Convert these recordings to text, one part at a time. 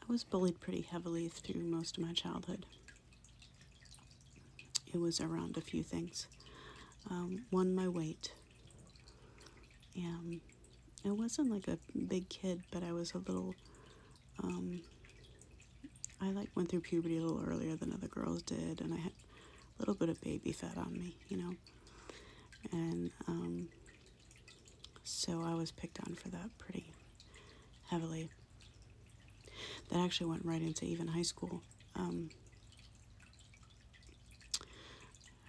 I was bullied pretty heavily through most of my childhood. It was around a few things. One, my weight. Um, I wasn't like a big kid, but I was a little. Um, I like went through puberty a little earlier than other girls did, and I had a little bit of baby fat on me, and so I was picked on for that pretty heavily. That actually went right into even high school. I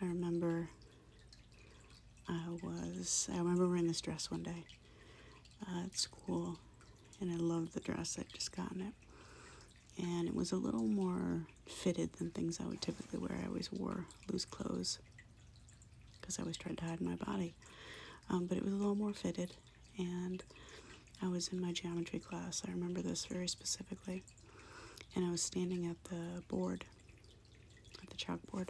remember I remember wearing this dress one day at school, and I loved the dress. I'd just gotten it, and it was a little more fitted than things I would typically wear. I always wore loose clothes because I always tried to hide my body, but it was a little more fitted, and I was in my geometry class. I remember this very specifically, and I was standing at the board, at the chalkboard,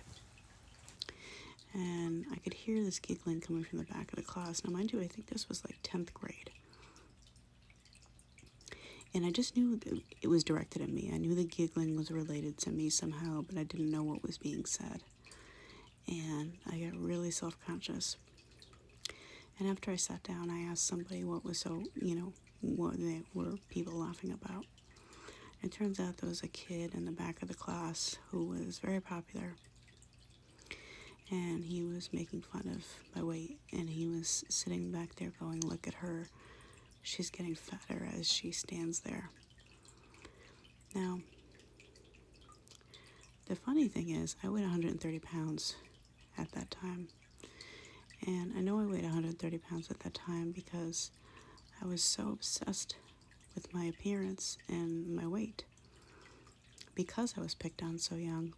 and I could hear this giggling coming from the back of the class. Now, mind you, I think this was like 10th grade. And I just knew that it was directed at me. I knew the giggling was related to me somehow, but I didn't know what was being said. And I got really self-conscious. And after I sat down, I asked somebody what was what they were people laughing about. It turns out there was a kid in the back of the class who was very popular. And he was making fun of my weight. And he was sitting back there going, "Look at her. She's getting fatter as she stands there." Now, the funny thing is, I weighed 130 pounds at that time. And I know I weighed 130 pounds at that time because I was so obsessed with my appearance and my weight. Because I was picked on so young,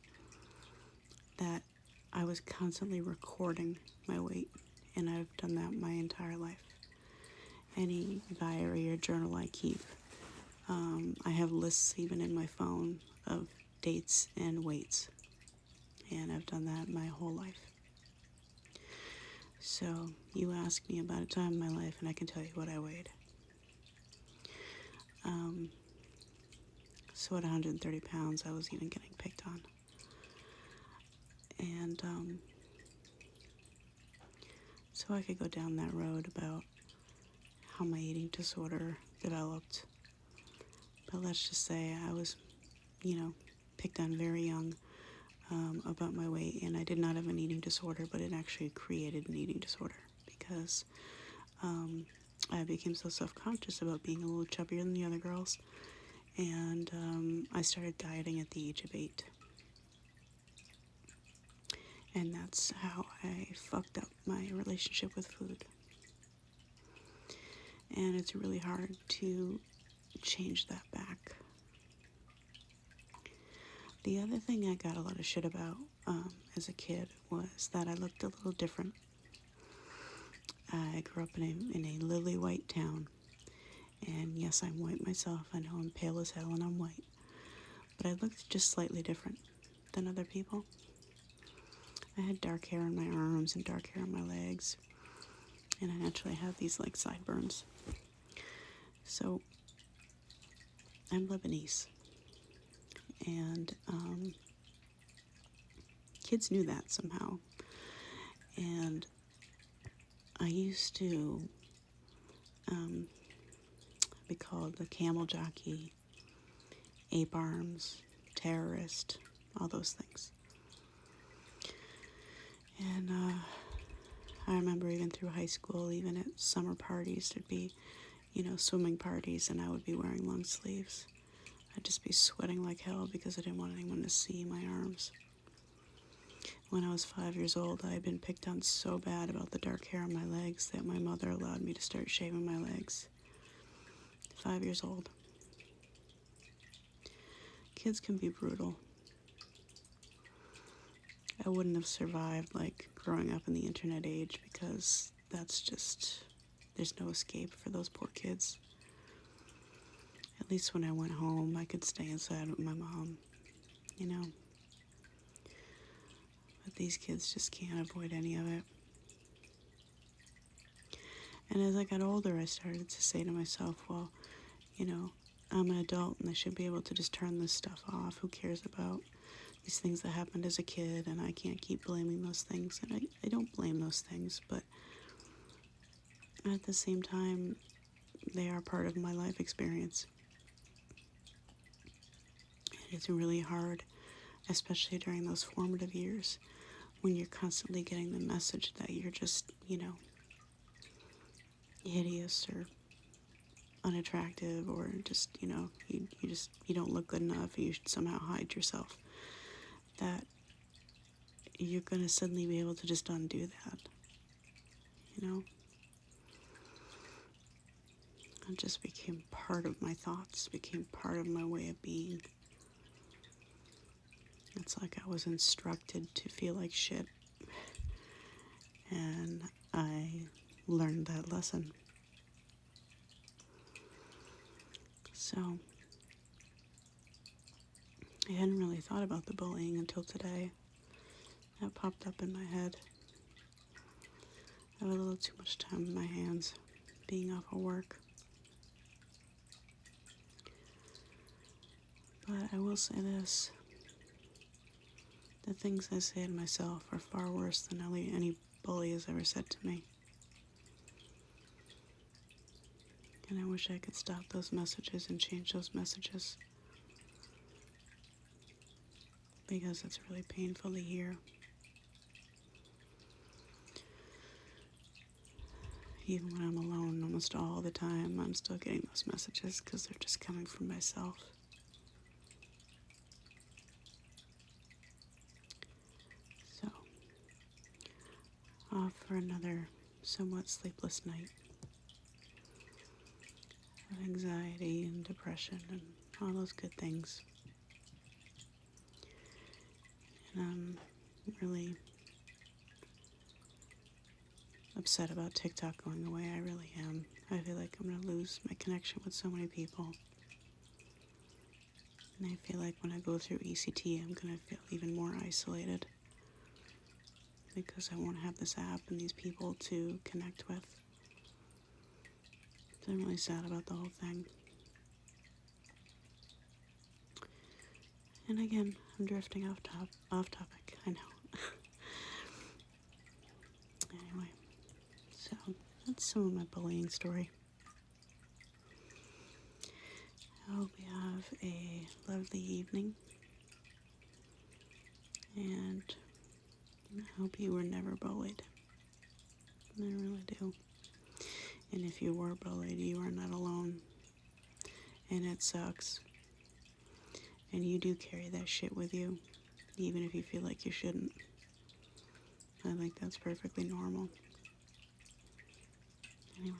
that I was constantly recording my weight. And I've done that my entire life. Any diary or journal I keep, I have lists even in my phone of dates and weights, and I've done that my whole life. So you ask me about a time in my life, and I can tell you what I weighed. So at 130 pounds, I was even getting picked on. And so I could go down that road about how my eating disorder developed. But let's just say I was, picked on very young about my weight, and I did not have an eating disorder, but it actually created an eating disorder because I became so self-conscious about being a little chubbier than the other girls, and I started dieting at the age of 8. And that's how I fucked up my relationship with food. And it's really hard to change that back. The other thing I got a lot of shit about as a kid was that I looked a little different. I grew up in a lily white town. And yes, I'm white myself. I know I'm pale as hell and I'm white. But I looked just slightly different than other people. I had dark hair on my arms and dark hair on my legs. And I naturally have these like sideburns. So I'm Lebanese. And kids knew that somehow. And I used to be called the camel jockey, ape arms, terrorist, all those things. And I remember even through high school, even at summer parties, there'd be, swimming parties, and I would be wearing long sleeves. I'd just be sweating like hell because I didn't want anyone to see my arms. When I was 5 years old, I had been picked on so bad about the dark hair on my legs that my mother allowed me to start shaving my legs. 5 years old. Kids can be brutal. I wouldn't have survived like growing up in the internet age because that's just, there's no escape for those poor kids. At least when I went home, I could stay inside with my mom, But these kids just can't avoid any of it. And as I got older, I started to say to myself, well, I'm an adult and I should be able to just turn this stuff off. Who cares about these things that happened as a kid? And I can't keep blaming those things. And I don't blame those things, but at the same time, they are part of my life experience. And it's really hard, especially during those formative years, when you're constantly getting the message that you're just, hideous or unattractive, or just, you don't look good enough, or you should somehow hide yourself, that you're going to suddenly be able to just undo that, It just became part of my thoughts, became part of my way of being. It's like I was instructed to feel like shit, and I learned that lesson. So, I hadn't really thought about the bullying until today. That popped up in my head. I have a little too much time in my hands, being off of work. But I will say this. The things I say to myself are far worse than any bully has ever said to me. And I wish I could stop those messages and change those messages. Because it's really painful to hear. Even when I'm alone, almost all the time, I'm still getting those messages because they're just coming from myself. So, off for another somewhat sleepless night of anxiety and depression and all those good things. And I'm really upset about TikTok going away. I really am. I feel like I'm going to lose my connection with so many people. And I feel like when I go through ECT, I'm going to feel even more isolated. Because I won't have this app and these people to connect with. So I'm really sad about the whole thing. And again, I'm drifting off topic. I know. Anyway, so that's some of my bullying story. I hope you have a lovely evening. And I hope you were never bullied. I really do. And if you were bullied, you are not alone. And it sucks. And you do carry that shit with you, even if you feel like you shouldn't. I think that's perfectly normal. Anyway.